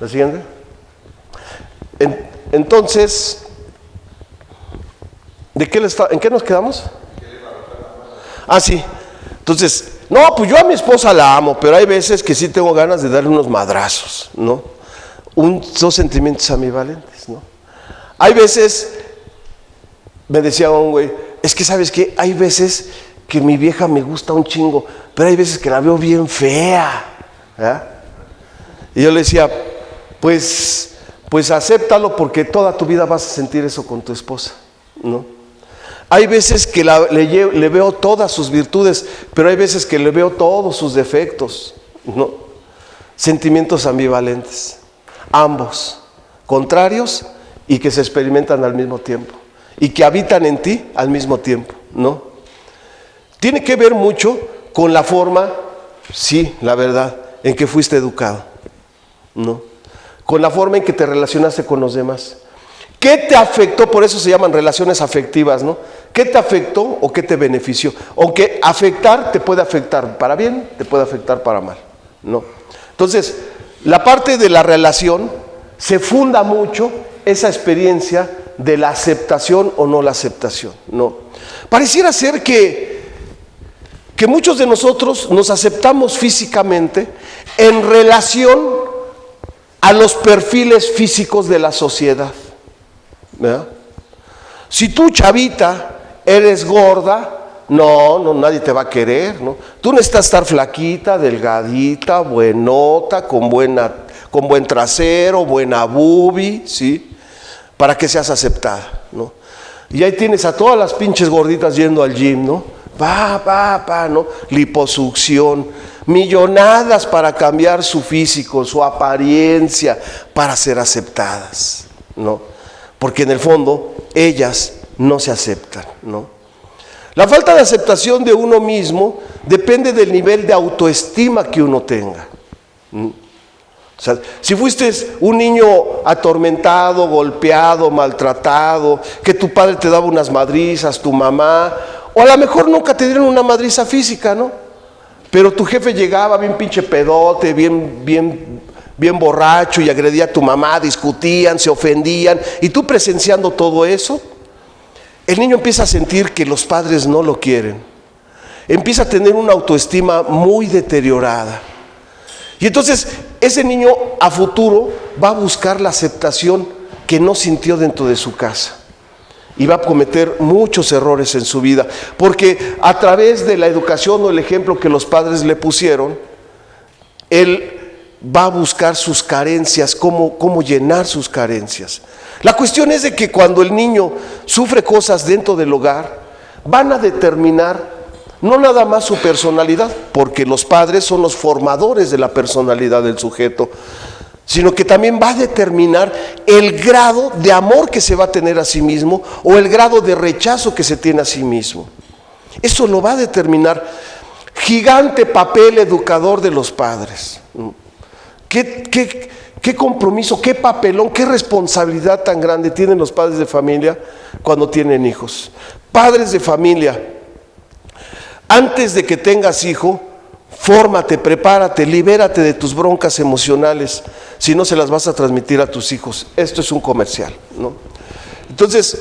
¿La siguiente? Entonces, ¿en qué nos quedamos? Ah, sí. Entonces, no, pues yo a mi esposa la amo, pero hay veces que sí tengo ganas de darle unos madrazos, ¿no? Son sentimientos ambivalentes, ¿no? Hay veces, me decía un güey, es que ¿sabes qué? Hay veces que mi vieja me gusta un chingo, pero hay veces que la veo bien fea, ¿verdad? Y yo le decía, pues acéptalo, porque toda tu vida vas a sentir eso con tu esposa, ¿no? Hay veces que le veo todas sus virtudes, pero hay veces que le veo todos sus defectos, ¿no? Sentimientos ambivalentes, ambos, contrarios y que se experimentan al mismo tiempo y que habitan en ti al mismo tiempo, ¿no? Tiene que ver mucho con la forma, sí, la verdad, en que fuiste educado, ¿no? Con la forma en que te relacionaste con los demás. ¿Qué te afectó? Por eso se llaman relaciones afectivas, ¿no? ¿Qué te afectó o qué te benefició? Aunque afectar te puede afectar para bien, te puede afectar para mal, ¿no? Entonces, la parte de la relación se funda mucho esa experiencia de la aceptación o no la aceptación, ¿no? Pareciera ser que muchos de nosotros nos aceptamos físicamente en relación a los perfiles físicos de la sociedad, ¿verdad? Si tú, chavita, eres gorda, no, nadie te va a querer, ¿no? Tú necesitas estar flaquita, delgadita, buenota, con buen trasero, buena boobie, ¿sí? Para que seas aceptada, ¿no? Y ahí tienes a todas las pinches gorditas yendo al gym, ¿no? ¿no? Liposucción, millonadas para cambiar su físico, su apariencia, para ser aceptadas, ¿no? Porque en el fondo ellas no se aceptan, ¿no? La falta de aceptación de uno mismo depende del nivel de autoestima que uno tenga. O sea, si fuiste un niño atormentado, golpeado, maltratado, que tu padre te daba unas madrizas, tu mamá, o a lo mejor nunca te dieron una madriza física, ¿no? Pero tu jefe llegaba bien pinche pedote, bien borracho y agredía a tu mamá, discutían, se ofendían, y tú presenciando todo eso, el niño empieza a sentir que los padres no lo quieren, empieza a tener una autoestima muy deteriorada, y entonces ese niño a futuro va a buscar la aceptación que no sintió dentro de su casa, y va a cometer muchos errores en su vida, porque a través de la educación o el ejemplo que los padres le pusieron, él va a buscar sus carencias, cómo llenar sus carencias. La cuestión es de que cuando el niño sufre cosas dentro del hogar, van a determinar no nada más su personalidad, porque los padres son los formadores de la personalidad del sujeto, sino que también va a determinar el grado de amor que se va a tener a sí mismo o el grado de rechazo que se tiene a sí mismo. Eso lo va a determinar. Gigante papel educador de los padres. ¿Qué compromiso, qué papelón, qué responsabilidad tan grande tienen los padres de familia cuando tienen hijos? Padres de familia, antes de que tengas hijo, fórmate, prepárate, libérate de tus broncas emocionales, si no se las vas a transmitir a tus hijos. Esto es un comercial, ¿no? Entonces,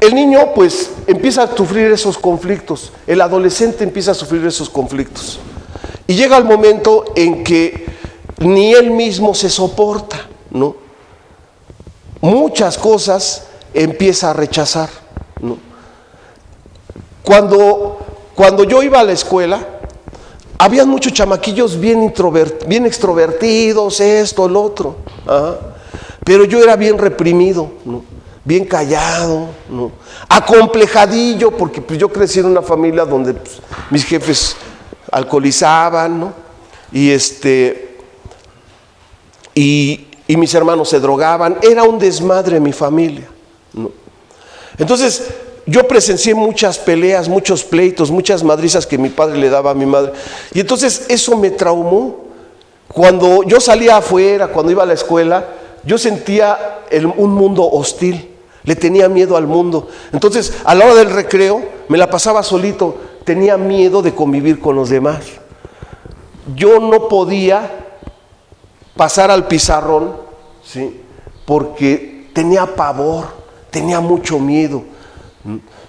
el niño pues empieza a sufrir esos conflictos, el adolescente empieza a sufrir esos conflictos, y llega el momento en que ni él mismo se soporta, ¿no? Muchas cosas empieza a rechazar, ¿no? Cuando yo iba a la escuela, había muchos chamaquillos bien extrovertidos, esto, el otro, pero yo era bien reprimido, ¿no? Bien callado, ¿no? Acomplejadillo, porque pues, yo crecí en una familia donde pues, mis jefes alcoholizaban, ¿no? Y mis hermanos se drogaban, era un desmadre mi familia, ¿no? Entonces yo presencié muchas peleas, muchos pleitos, muchas madrizas que mi padre le daba a mi madre, y entonces eso me traumó. Cuando yo salía afuera, cuando iba a la escuela, yo sentía un mundo hostil, le tenía miedo al mundo. Entonces a la hora del recreo me la pasaba solito, tenía miedo de convivir con los demás. Yo no podía pasar al pizarrón ¿sí? Porque tenía pavor, tenía mucho miedo,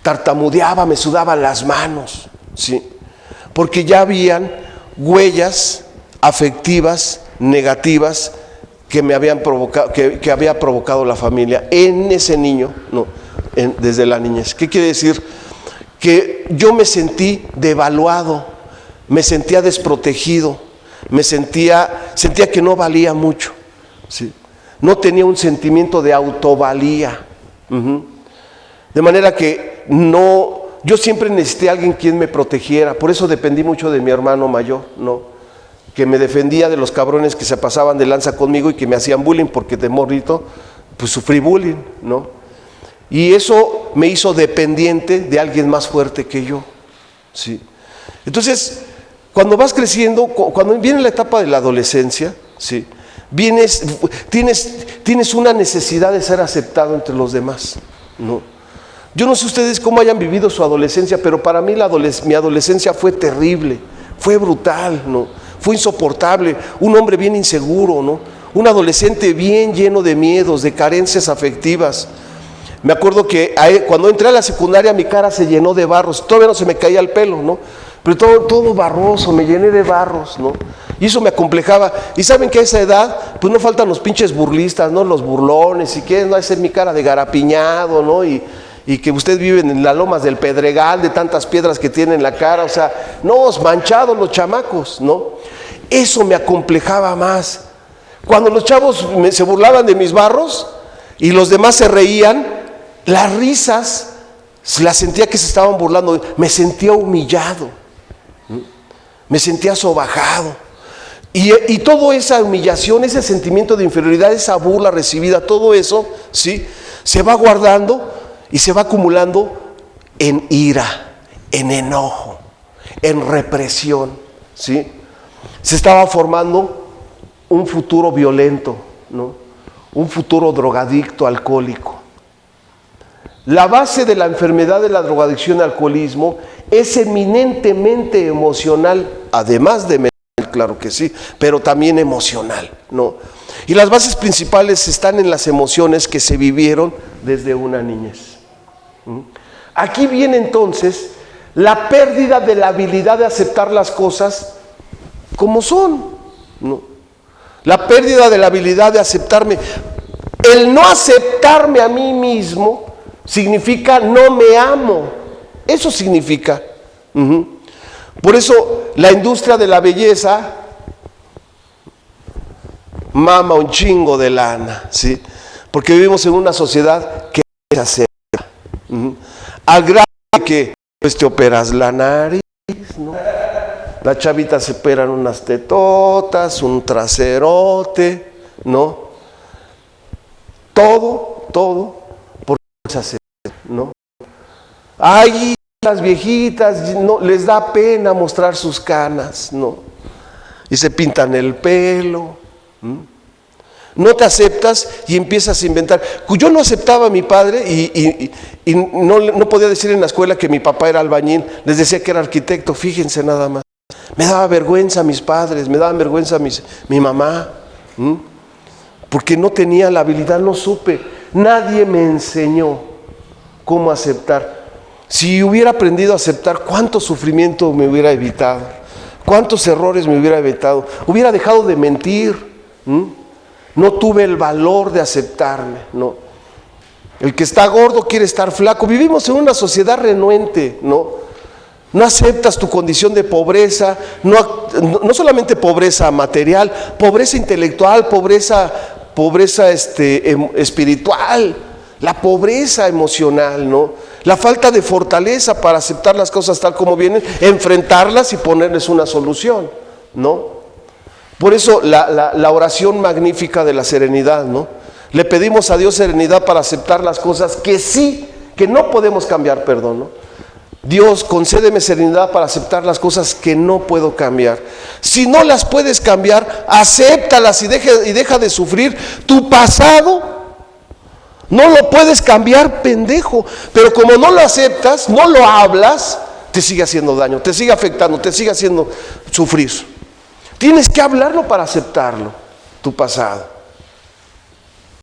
tartamudeaba, me sudaban las manos, ¿sí? Porque ya habían huellas afectivas negativas que me habían provocado, que había provocado la familia en ese niño, desde la niñez. ¿Qué quiere decir? Que yo me sentí devaluado, me sentía desprotegido, sentía que no valía mucho, ¿sí? No tenía un sentimiento de autovalía. De manera que yo siempre necesité a alguien quien me protegiera. Por eso dependí mucho de mi hermano mayor, que me defendía de los cabrones que se pasaban de lanza conmigo y que me hacían bullying, porque de morrito pues sufrí bullying, y eso me hizo dependiente de alguien más fuerte que yo, ¿sí? Entonces, cuando vas creciendo, cuando viene la etapa de la adolescencia, ¿sí? Tienes una necesidad de ser aceptado entre los demás, Yo no sé ustedes cómo hayan vivido su adolescencia, pero para mí mi adolescencia fue terrible, fue brutal, fue insoportable. Un hombre bien inseguro, un adolescente bien lleno de miedos, de carencias afectivas. Me acuerdo que cuando entré a la secundaria mi cara se llenó de barros, todavía no se me caía el pelo, pero todo barroso, me llené de barros, y eso me acomplejaba. Y saben que a esa edad pues no faltan los pinches burlistas, los burlones, y quieren hacer mi cara de garapiñado, y que ustedes viven en las lomas del Pedregal, de tantas piedras que tienen en la cara, o sea, manchados los chamacos, Eso me acomplejaba más. Cuando los chavos se burlaban de mis barros y los demás se reían, las risas las sentía que se estaban burlando, me sentía humillado, me sentía sobajado. Y toda esa humillación, ese sentimiento de inferioridad, esa burla recibida, todo eso, ¿sí? Se va guardando y se va acumulando en ira, en enojo, en represión, ¿sí? Se estaba formando un futuro violento, un futuro drogadicto, alcohólico. La base de la enfermedad de la drogadicción y alcoholismo es eminentemente emocional, además de mental, claro que sí, pero también emocional, Y las bases principales están en las emociones que se vivieron desde una niñez. Aquí viene entonces la pérdida de la habilidad de aceptar las cosas como son, La pérdida de la habilidad de aceptarme. El no aceptarme a mí mismo significa no me amo. Eso significa. Por eso la industria de la belleza mama un chingo de lana, ¿sí? Porque vivimos en una sociedad que se acepta. Al grado que pues te operas la nariz, La chavita se operan unas tetotas, un traserote, Todo porque se acepta, Ay, las viejitas, les da pena mostrar sus canas, Y se pintan el pelo, No te aceptas y empiezas a inventar. Yo no aceptaba a mi padre y no podía decir en la escuela que mi papá era albañil. Les decía que era arquitecto, fíjense nada más. Me daba vergüenza a mis padres, me daban vergüenza mi mamá, porque no tenía la habilidad, no supe. Nadie me enseñó cómo aceptar. Si hubiera aprendido a aceptar, cuánto sufrimiento me hubiera evitado, cuántos errores me hubiera evitado. Hubiera dejado de mentir. No tuve el valor de aceptarme, El que está gordo quiere estar flaco. Vivimos en una sociedad renuente, No aceptas tu condición de pobreza, no solamente pobreza material, pobreza intelectual, pobreza espiritual, la pobreza emocional, La falta de fortaleza para aceptar las cosas tal como vienen, enfrentarlas y ponerles una solución, Por eso la oración magnífica de la serenidad, Le pedimos a Dios serenidad para aceptar las cosas que no podemos cambiar, perdón, Dios, concédeme serenidad para aceptar las cosas que no puedo cambiar. Si no las puedes cambiar, acéptalas y deja de sufrir. Tu pasado no lo puedes cambiar, pendejo. Pero como no lo aceptas, no lo hablas, te sigue haciendo daño, te sigue afectando, te sigue haciendo sufrir. Tienes que hablarlo para aceptarlo, tu pasado.